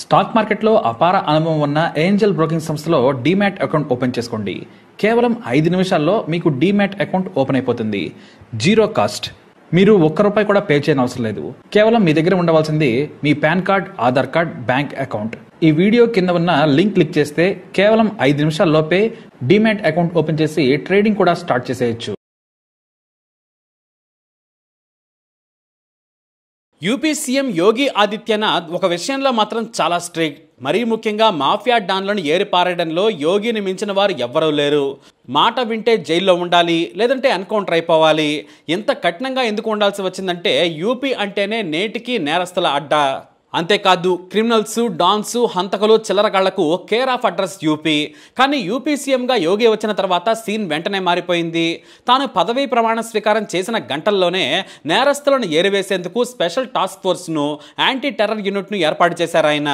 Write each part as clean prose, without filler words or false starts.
Stock మార్కెట్లో అపార అనుభవం ఉన్న ఏంజల్ బ్రోకింగ్ సంస్థలో డీమ్యాట్ అకౌంట్ ఓపెన్ చేసుకోండి. కేవలం 5 నిమిషాల్లో మీకు డీమ్యాట్ అకౌంట్ ఓపెన్ అయిపోతుంది. Zero cost. మీరు ₹1 కూడా పే చేయని అవసరం లేదు. కేవలం మీ దగ్గర ఉండవలసింది మీ PAN card, Aadhaar card, bank account. ఈ వీడియో కింద ఉన్న లింక్ క్లిక్ చేస్తే కేవలం 5 నిమిషాల్లోపే డీమ్యాట్ అకౌంట్ ఓపెన్ చేసి ట్రేడింగ్ కూడా స్టార్ట్ చేసేయచ్చు. యూపీ సీఎం యోగి ఆదిత్యనాథ్ ఒక విషయంలో మాత్రం చాలా స్ట్రిక్ట్. మరీ ముఖ్యంగా మాఫియా డాన్లను ఏరిపారేయడంలో యోగిని మించిన వారు ఎవ్వరూ లేరు. మాట వింటే జైల్లో ఉండాలి, లేదంటే ఎన్కౌంటర్ అయిపోవాలి. ఇంత కఠినంగా ఎందుకు ఉండాల్సి వచ్చిందంటే యూపీ అంటేనే నేటికి నేరస్తుల అడ్డా. అంతేకాదు క్రిమినల్స్, డాన్స్, హంతకులు, చిల్లరగాళ్లకు కేర్ ఆఫ్ అడ్రస్ యూపీ. కానీ యూపీ సీఎంగా యోగి వచ్చిన తర్వాత సీన్ వెంటనే మారిపోయింది. తాను పదవీ ప్రమాణ స్వీకారం చేసిన గంటల్లోనే నేరస్తులను ఏరివేసేందుకు స్పెషల్ టాస్క్ ఫోర్స్ను, యాంటీ టెర్రర్ యూనిట్ను ఏర్పాటు చేశారు ఆయన.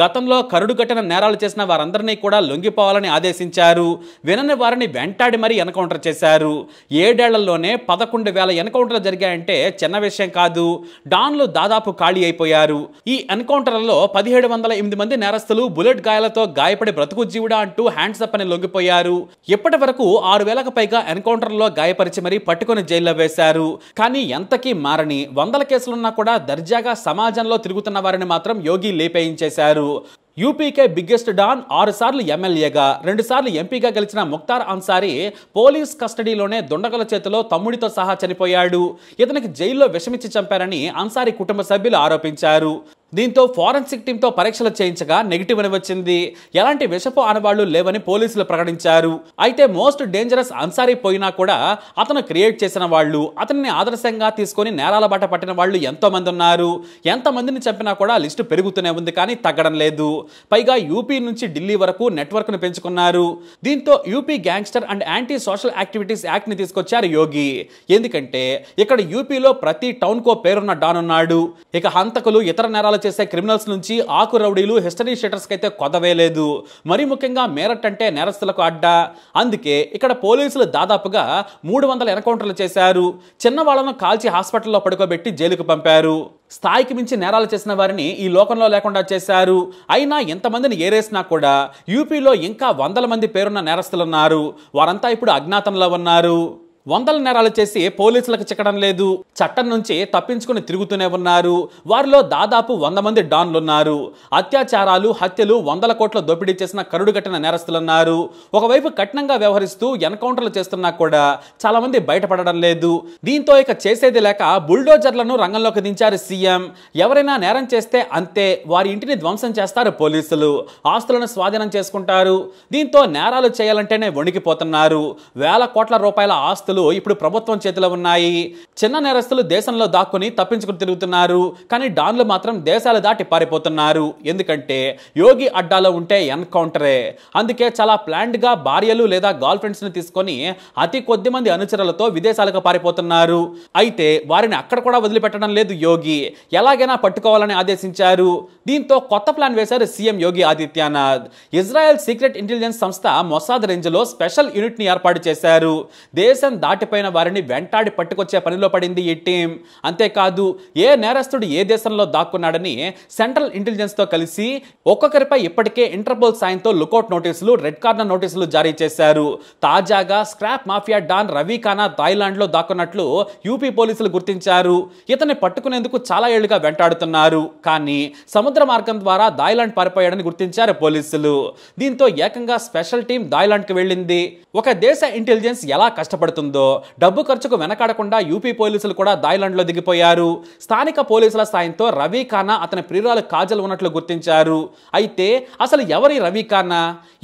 గతంలో కరుడుగట్టిన నేరాలు చేసిన వారందరినీ కూడా లొంగిపోవాలని ఆదేశించారు. వినని వారిని వెంటాడి మరీ ఎన్కౌంటర్ చేశారు. 7 ఏళ్లలోనే 11,000 ఎన్కౌంటర్లు జరిగాయంటే చిన్న విషయం కాదు. డాన్లు దాదాపు ఖాళీ అయిపోయారు. ఈ ఎన్కౌంటర్లలో 1708 మంది నేరస్తులు బుల్లెట్ గాయాలతో గాయపడి బ్రతుకు జీవుడా అంటూ హ్యాండ్స్ అప్ అని లొంగిపోయారు. ఇప్పటి వరకు 6,000కు పైగా ఎన్కౌంటర్లో గాయపరిచి మరీ పట్టుకుని జైల్లో వేశారు. కానీ ఎంతకీ మారని 100 కేసులున్నా కూడా దర్జాగా సమాజంలో తిరుగుతున్న వారిని మాత్రం యోగి లేపేయించేశారు. యూపీకే బిగ్గెస్ట్ డాన్, 6 సార్లు ఎమ్మెల్యేగా, 2 సార్లు ఎంపీగా గెలిచిన ముఖ్తార్ అన్సారీ పోలీస్ కస్టడీలోనే దుండగుల చేతిలో తమ్ముడితో సహా చనిపోయాడు. ఇతనికి జైల్లో విషమిచ్చి చంపారని అన్సారీ కుటుంబ సభ్యులు ఆరోపించారు. దీంతో ఫోరెన్సిక్ టీంతో పరీక్షలు చేయించగా నెగిటివ్ అని వచ్చింది. ఎలాంటి విషపు ఆనవాళ్లు లేవని పోలీసులు ప్రకటించారు. అయితే మోస్ట్ డేంజరస్ అన్సారీ పోయినా కూడా అతను క్రియేట్ చేసిన వాళ్ళు, అతన్ని ఆదర్శంగా తీసుకొని నేరాల బాట పట్టిన వాళ్ళు ఎంతో మంది ఉన్నారు. ఎంతమందిని చంపినా కూడా లిస్టు పెరుగుతూనే ఉంది, కానీ తగ్గడం లేదు. పైగా యూపీ నుంచి ఢిల్లీ వరకు నెట్వర్క్ ను పెంచుకున్నారు. దీంతో UP gangster and anti social activities act ని తీసుకొచ్చారు యోగి. ఎందుకంటే ఇక్కడ యూపీలో ప్రతి టౌన్ కో పేరున్న డాన్ ఉన్నాడు. ఇక హంతకులు, ఇతర నేరాలు చేసే క్రిమినల్స్ నుంచి ఆకు రౌడీలు, హిస్టరీ షీటర్స్ కైతే కొదవే లేదు. మరి ముఖ్యంగా మేరట్ అంటే నేరస్తులకు అడ్డా. అందుకే ఇక్కడ పోలీసులు దాదాపుగా 300 ఎన్కౌంటర్లు చేశారు. చిన్నవాళ్లను కాల్చి హాస్పిటల్లో పడుకోబెట్టి జైలుకు పంపారు. స్థాయికి మించి నేరాలు చేసిన వారిని ఈ లోకంలో లేకుండా చేశారు. అయినా ఎంతమందిని ఏరేసినా కూడా యూపీలో ఇంకా 100 మంది పేరున్న నేరస్తులున్నారు. వారంతా ఇప్పుడు అజ్ఞాతంలో ఉన్నారు. 100 నేరాలు చేసి పోలీసులకు చిక్కడం లేదు. చట్టం నుంచి తప్పించుకుని తిరుగుతూనే ఉన్నారు. వారిలో దాదాపు 100 మంది డాన్లున్నారు. అత్యాచారాలు, హత్యలు, 100 కోట్ల దోపిడీ చేసిన కరుడుగట్టిన నేరస్తులున్నారు. ఒకవైపు కఠినంగా వ్యవహరిస్తూ ఎన్కౌంటర్లు చేస్తున్నా కూడా చాలా మంది బయటపడడం లేదు. దీంతో ఇక చేసేది లేక బుల్డోజర్లను రంగంలోకి దించారు సీఎం. ఎవరైనా నేరం చేస్తే అంతే, వారి ఇంటిని ధ్వంసం చేస్తారు పోలీసులు. ఆస్తులను స్వాధీనం చేసుకుంటారు. దీంతో నేరాలు చేయాలంటేనే వణికిపోతున్నారు. వేల కోట్ల రూపాయల ఆస్తులు ఇప్పుడు ప్రభుత్వం చేతిలో ఉన్నాయి. చిన్న నేరస్తులు దేశంలో దాక్కుని తప్పించుకుని తిరుగుతున్నారు. కానీ డాన్లు మాత్రం దేశాలు దాటి పారిపోతున్నారు. ఎందుకంటే యోగి అడ్డాలో ఉంటే ఎన్కౌంటరే. అందుకే చాలా ప్లాన్డ్ గా భార్యలు లేదా గర్ల్ ఫ్రెండ్స్ ని తీసుకొని అతి కొద్ది మంది అనుచరులతో విదేశాలకు పారిపోతున్నారు. అయితే వారిని అక్కడ కూడా వదిలిపెట్టడం లేదు యోగి. ఎలాగైనా పట్టుకోవాలని ఆదేశించారు. దీంతో కొత్త ప్లాన్ వేశారు CM Yogi Adityanath. Israel secret intelligence సంస్థ మొసాద్ రేంజ్ లో స్పెషల్ యూనిట్ ని ఏర్పాటు చేశారు. దేశం దాటిపోయిన వారిని వెంటాడి పట్టుకొచ్చే పనిలో పడింది ఈ టీం. అంతేకాదు ఏ నేరస్తుడు ఏ దేశంలో దాక్కున్నాడని సెంట్రల్ ఇంటెలిజెన్స్ తో కలిసి ఒక్కొక్కరిపై ఇప్పటికే ఇంటర్పోల్ సాయంతో లుకౌట్ నోటీసులు, రెడ్ కార్నర్ నోటీసులు జారీ చేశారు. తాజాగా scrap mafia don Ravi Khana Thailand లో దాక్కున్నట్లు యూపీ పోలీసులు గుర్తించారు. ఇతన్ని పట్టుకునేందుకు చాలా ఏళ్లుగా వెంటాడుతున్నారు. కానీ సముద్ర మార్గం ద్వారా థాయిలాండ్ పారిపోయాడని గుర్తించారు పోలీసులు. దీంతో ఏకంగా స్పెషల్ టీం థాయిలాండ్ కి వెళ్ళింది. ఒక దేశ ఇంటెలిజెన్స్ ఎలా కష్టపడుతుందో డబ్బు ఖర్చుకు వెనకాడకుండా యూపీ పోలీసులు కూడా థాయిలాండ్ లో దిగిపోయారు. స్థానిక పోలీసుల సాయంతో రవి ఖానా, అతని ప్రియురాలు కాజల్ ఉన్నట్లు గుర్తించారు. అయితే అసలు ఎవరి రవి ఖానా?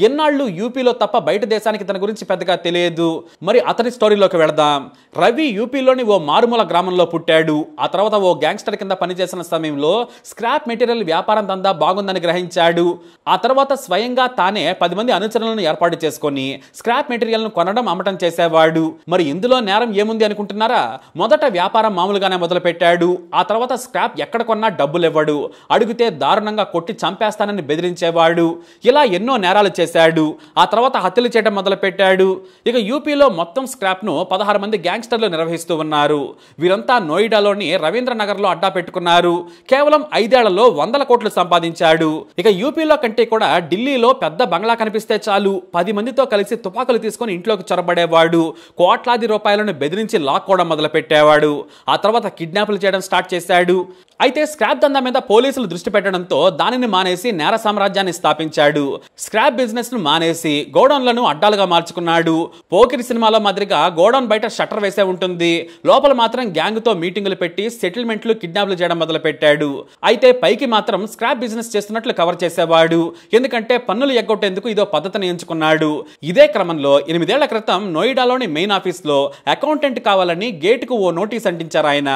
ఎన్నాళ్ళు యూపీలో తప్ప బయట దేశానికి తన గురించి పెద్దగా తెలియదు. మరి అతని స్టోరీలోకి వెళదాం. రవి యూపీలోని ఓ మారుమూల గ్రామంలో పుట్టాడు. ఆ తర్వాత ఓ గ్యాంగ్స్టర్ కింద పనిచేసిన సమయంలో స్క్రాప్ మెటీరియల్ వ్యాపారం దందా బాగుందని గ్రహించాడు. ఆ తర్వాత స్వయంగా తానే 10 మంది అనుచరులను ఏర్పాటు చేసుకొని స్క్రాప్ మెటీరియల్ ను కొనడం, అమ్మటం చేసేవాడు. మరి ఇందులో నేరం ఏముంది అనుకుంటున్నారా? మొదట వ్యాపారం మామూలుగానే మొదలుపెట్టాడు. ఆ తర్వాత స్క్రాప్ ఎక్కడ కొన్నా డబ్బులు ఇవ్వడు. అడిగితే దారుణంగా కొట్టి చంపేస్తానని బెదిరించేవాడు. ఇలా ఎన్నో నేరాలు చేశాడు. ఆ తర్వాత హత్యలు చేయడం మొదలుపెట్టాడు. ఇక యూపీలో మొత్తం స్క్రాప్ ను 16 మంది గ్యాంగ్స్టర్లు నిర్వహిస్తూ ఉన్నారు. వీరంతా నోయిడాలోని రవీంద్ర నగర్ లో అడ్డా పెట్టుకున్నారు. కేవలం 5 ఏళ్లలో 100 కోట్లు సంపాదించాడు. ఇక యూపీలో కంటే కూడా ఢిల్లీలో పెద్ద బంగ్లా కనిపిస్తే చాలు 10 మందితో కలిసి తుపాకులు తీసుకొని ఇంట్లోకి చొరబడేవాడు. కోట్లాది రూపాయలను బెదిరించి లాక్కోవడం మొదలు పెట్టేవాడు. ఆ తర్వాత కిడ్నాపులు చేయడం స్టార్ట్ చేశాడు. అయితే స్క్రాప్ దందా మీద పోలీసులు దృష్టి పెట్టడంతో దానిని మానేసి నేర సామ్రాజ్యాన్ని స్థాపించాడు. స్క్రాప్ బిజినెస్ ను మానేసి గోడౌన్లను అడ్డాలుగా మార్చుకున్నాడు. పోకిరి సినిమాలో మాదిరిగా గోడౌన్ బయట షట్టర్ వేసే ఉంటుంది, లోపల మాత్రం గ్యాంగ్ తో మీటింగులు పెట్టి సెటిల్మెంట్లు కిడ్నాప్లు చేయడం మొదలు పెట్టాడు. అయితే పైకి మాత్రం స్క్రాప్ బిజినెస్ చేస్తున్నట్లు కవర్ చేసేవాడు. ఎందుకంటే పన్నులు ఎగ్గొట్టేందుకు ఇదో పద్ధతిని ఎంచుకున్నాడు. ఇదే క్రమంలో 8 ఏళ్ల క్రితం నోయిడాలోని మెయిన్ ఆఫీస్ లో అకౌంటెంట్ కావాలని గేటుకు ఓ నోటీస్ అంటించారు ఆయన.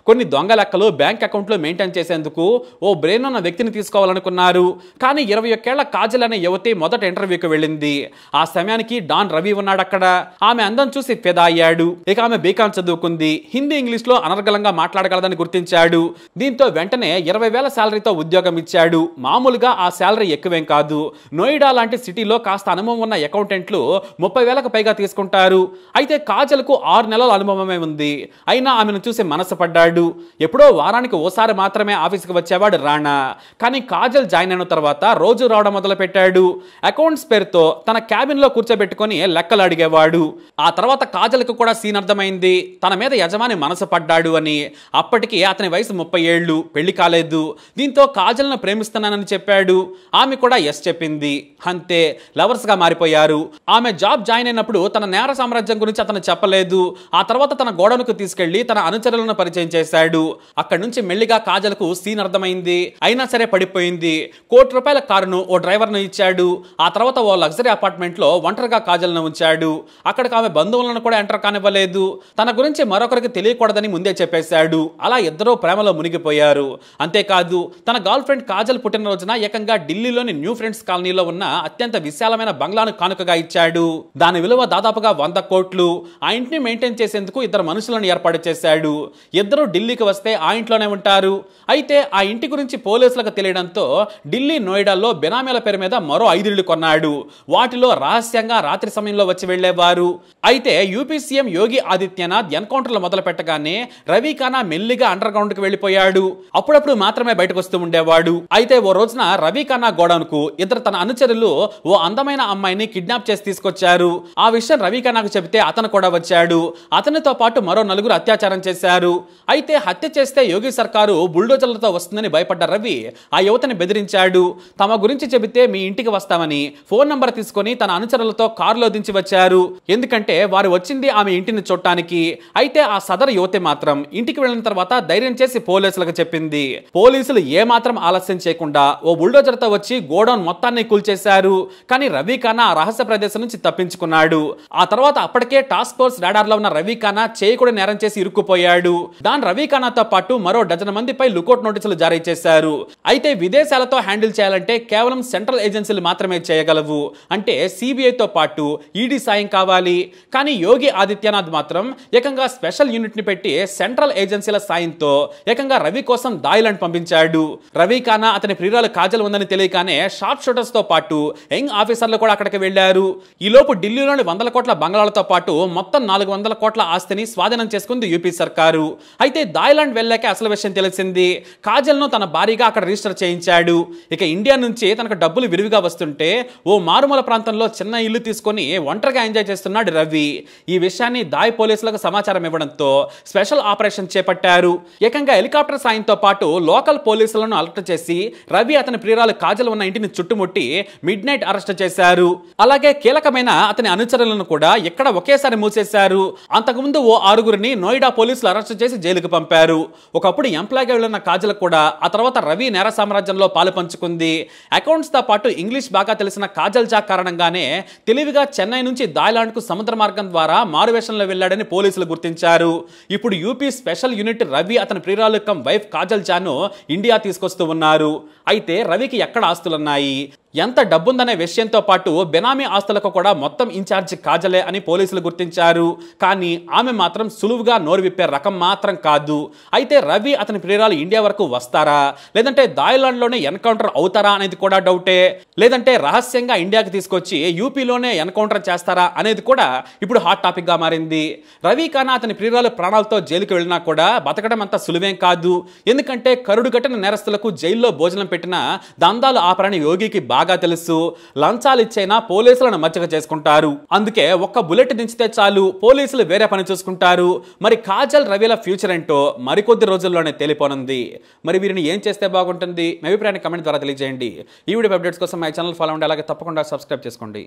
కొన్ని దొంగ లెక్కలు బ్యాంక్ అకౌంట్ లో మెయింటైన్ చేసేందుకు ఓ బ్రెయిన్ ఉన్న వ్యక్తిని తీసుకోవాలనుకున్నారు. కానీ 21 ఏళ్ల కాజల్ అనే యువతి మొదట ఇంటర్వ్యూకి వెళ్ళింది. ఆ సమయానికి డాన్ రవి ఉన్నాడు అక్కడ. ఆమె అందం చూసి ఫిదా అయ్యాడు. ఇక ఆమె బీకాం చదువుకుంది, హిందీ ఇంగ్లీష్ లో అనర్గళంగా మాట్లాడగలదని గుర్తించాడు. దీంతో వెంటనే 20,000 శాలరీతో ఉద్యోగం ఇచ్చాడు. మామూలుగా ఆ శాలరీ ఎక్కువేం కాదు. నోయిడా లాంటి సిటీలో కాస్త అనుభవం ఉన్న అకౌంటెంట్లు 30,000కు పైగా తీసుకుంటారు. అయితే కాజల్ కు 6 నెలల అనుభవమే ఉంది. అయినా ఆమెను చూసి మనసు పడ్డాడు. ఎప్పుడో వారానికి ఓసారి మాత్రమే ఆఫీస్కి వచ్చేవాడు రాణా. కానీ కాజల్ జాయిన్ అయిన తర్వాత రోజు రావడం మొదలు పెట్టాడు. అకౌంట్స్ పేరుతో తన క్యాబిన్ లో కూర్చోబెట్టుకొని లెక్కలు అడిగేవాడు. ఆ తర్వాత కాజల్ కు కూడా సీన్ అర్థమైంది. తన మీద యజమాని మనసు పడ్డాడు అని. అప్పటికి అతని వయసు 30 ఏళ్లు, పెళ్లి కాలేదు. దీంతో కాజల్ ను ప్రేమిస్తున్నానని చెప్పాడు. ఆమె కూడా ఎస్ చెప్పింది. అంతే, లవర్స్ గా మారిపోయారు. ఆమె జాబ్ జాయిన్ అయినప్పుడు తన నేర సామ్రాజ్యం గురించి అతను చెప్పలేదు. ఆ తర్వాత తన గోడౌన్కు తీసుకెళ్లి తన అనుచరులను పరిచయం చేశాడు. అక్కడి నుంచి మెల్లిగా కాజల్ కు సీన్ అర్థమైంది. అయినా సరే పడిపోయింది. ₹1 కోటి కారును ఓ డ్రైవర్ ను ఇచ్చాడు. ఆ తర్వాత ఓ లగ్జరీ అపార్ట్మెంట్ లో ఒంటరిగా కాజల్ ను ఉంచాడు. అక్కడికి ఆమె బంధువులను కూడా ఎంటర్ కానివ్వలేదు. తన గురించి మరొకరికి తెలియకూడదని ముందే చెప్పేశాడు. అలా ఇద్దరూ ప్రేమలో మునిగిపోయారు. అంతేకాదు, తన గర్ల్ ఫ్రెండ్ కాజల్ పుట్టినరోజున ఏకంగా ఢిల్లీలోని న్యూ ఫ్రెండ్స్ కాలనీలో ఉన్న అత్యంత విశాలమైన బంగ్లాను కానుకగా ఇచ్చాడు. దాని విలువ దాదాపుగా 100 కోట్లు. ఆ ఇంటిని మెయింటైన్ చేసేందుకు 2 మనుషులను ఏర్పాటు చేశాడు. ఇద్దరు ఢిల్లీకి వస్తే ఆ ఇంట్లోనే ఉంటారు. అయితే ఆ ఇంటి గురించి పోలీసులకు తెలియడంతో ఢిల్లీ నోయిడాలో బినామీల పేరు మీద మరో 5 ఇళ్లు కొన్నాడు. వాటిలో రహస్యంగా రాత్రి సమయంలో వచ్చి వెళ్లేవారు. అయితే యూపీ సీఎం యోగి ఆదిత్యనాథ్ ఎన్కౌంటర్లు మొదలు పెట్టగానే రవి ఖానా మెల్లిగా అండర్ గ్రౌండ్ కి వెళ్లిపోయాడు. అప్పుడప్పుడు మాత్రమే బయటకు వస్తూ ఉండేవాడు. అయితే ఓ రోజున రవి ఖానా గోడౌన్ కు ఇద్దరు తన అనుచరులు ఓ అందమైన అమ్మాయిని కిడ్నాప్ చేసి తీసుకొచ్చారు. ఆ విషయం రవి ఖానాకు చెబితే అతను కూడా వచ్చాడు. అతనితో పాటు మరో 4 అత్యాచారం చేశారు. అయితే హత్య చేస్తే యోగి సర్కారు బుల్డోజర్లతో వస్తుందని భయపడ్డ రవి ఆ యువతని బెదిరించాడు. తమ గురించి చెబితే మీ ఇంటికి వస్తామని ఫోన్ నంబర్ తీసుకొని తన అనుచరులతో కారులో దించి వచ్చారు. ఎందుకంటే వారు వచ్చింది ఆమె ఇంటిని చూడటానికి. అయితే ఆ సదరు యువతి మాత్రం ఇంటికి వెళ్ళిన తర్వాత ధైర్యం చేసి పోలీసులకు చెప్పింది. పోలీసులు ఏ మాత్రం ఆలస్యం చేయకుండా ఓ బుల్డోజర్ తో వచ్చి గోడౌన్ మొత్తాన్ని కూల్చేశారు. కానీ రవి ఖానా ఆ రహస్య ప్రదేశం నుంచి తప్పించుకున్నాడు. ఆ తర్వాత అప్పటికే టాస్క్ ఫోర్స్ రాడార్ లో ఉన్న రవి ఖానా చేయకూడని నేరం చేసి ఇరుక్కుపోయాడు. దాని రవి ఖానాతో పాటు మరో 12 మందిపై లుకౌట్ నోటీసులు జారీ చేశారు. అయితే విదేశాలతో హ్యాండిల్ చేయాలంటే కేవలం సెంట్రల్ ఏజెన్సీలు మాత్రమే చేయగలవు. అంటే సిబిఐతో పాటు ఈడీ సాయం కావాలి. కానీ యోగి ఆదిత్యనాథ్ మాత్రం ఏకంగా స్పెషల్ యూనిట్ ని పెట్టి సెంట్రల్ ఏజెన్సీల సాయంతో ఏకంగా రవి కోసం థాయిలాండ్ పంపించాడు. రవి ఖానా అతని ప్రియురాలు కాజల్ ఉందని తెలియగానే షార్ప్ షూటర్స్ తో పాటు యంగ్ ఆఫీసర్లు కూడా అక్కడికి వెళ్లారు. ఈలోపు ఢిల్లీలోని 100 కోట్ల బంగ్లాలతో పాటు మొత్తం 400 కోట్ల ఆస్తిని స్వాధీనం చేసుకుంది యూపీ సర్కారు. అయితే థాయిలాండ్ వెళ్ళాక అసలు విషయం తెలిసింది. కాజల్ ను తన భారీగా అక్కడ రిజిస్టర్ చేయించాడు. ఇక ఇండియా నుంచి తనకు డబ్బులు విరివిగా వస్తుంటే ఓ మారుమూల ప్రాంతంలో చిన్న ఇల్లు తీసుకొని ఒంటరిగా ఎంజాయ్ చేస్తున్నాడు రవి. ఈ విషయాన్ని దాయ్ పోలీసులకు సమాచారం ఇవ్వడంతో స్పెషల్ ఆపరేషన్ చేపట్టారు. ఏకంగా హెలికాప్టర్ సాయంతో పాటు లోకల్ పోలీసులను అలర్ట్ చేసి రవి అతని ప్రియురాలు కాజల్ ఉన్న ఇంటిని చుట్టుముట్టి మిడ్ నైట్ అరెస్ట్ చేశారు. అలాగే కీలకమైన అతని అనుచరులను కూడా ఇక్కడ ఒకేసారి మూసేశారు. అంతకుముందు ఓ 6గురిని నోయిడా పోలీసులు అరెస్ట్ చేసి జైలుకు పంపారు. ఒకప్పుడు ఎంప్లాయ్గా వెళ్ళిన కాజల్ కూడా ఆ తర్వాత రవి నేర సామ్రాజ్యంలో పాలు పంచుకుంది. అకౌంట్స్ తో పాటు ఇంగ్లీష్ బాగా తెలిసిన కాజల్ జా కారణంగానే తెలివిగా చెన్నై నుంచి థాయిలాండ్ కు సముద్ర మార్గం ద్వారా మారువేషంలో వెళ్లాడని పోలీసులు గుర్తించారు. ఇప్పుడు యూపీ స్పెషల్ యూనిట్ రవి అతని ప్రియురాలు come wife Kajal Janu India తీసుకొస్తూ ఉన్నారు. అయితే రవికి ఎక్కడ ఆస్తులున్నాయి, ఎంత డబ్బుందనే విషయంతో పాటు బెనామీ ఆస్తులకు కూడా మొత్తం ఇన్ఛార్జి కాజలే అని పోలీసులు గుర్తించారు. కానీ ఆమె మాత్రం సులువుగా నోరు విప్పే రకం మాత్రం కాదు. అయితే రవి అతని ప్రియురాలు ఇండియా వరకు వస్తారా, లేదంటే థాయిలాండ్లోనే ఎన్కౌంటర్ అవుతారా అనేది కూడా డౌటే. లేదంటే రహస్యంగా ఇండియాకి తీసుకొచ్చి యూపీలోనే ఎన్కౌంటర్ చేస్తారా అనేది కూడా ఇప్పుడు హాట్ టాపిక్గా మారింది. రవి ఖన్నా అతని ప్రియురాలు ప్రాణాలతో జైలుకి వెళ్ళినా కూడా బతకడం అంత సులువేం కాదు. ఎందుకంటే కరుడు కట్టిన నేరస్తులకు జైల్లో భోజనం పెట్టిన దందాలు ఆపరని యోగికి బాగా తెలుసు. లంచాలు ఇచ్చైనా పోలీసులను మచ్చక చేసుకుంటారు. అందుకే ఒక్క బుల్లెట్ దించితే చాలు పోలీసులు వేరే పని చూసుకుంటారు. మరి కాజల్ రవిల ఫ్యూచర్ ఏంటో మరికొద్ది రోజుల్లోనే తెలియపోనుంది. మరి వీరిని ఏం చేస్తే బాగుంటుంది? మీ అభిప్రాయాన్ని కమెంట్ ద్వారా తెలియజేయండి. ఈ వీడియో అప్డేట్స్ కోసం మై ఛానల్ ఫాలో అవ్వండి. అలాగే తప్పకుండా సబ్స్క్రైబ్ చేసుకోండి.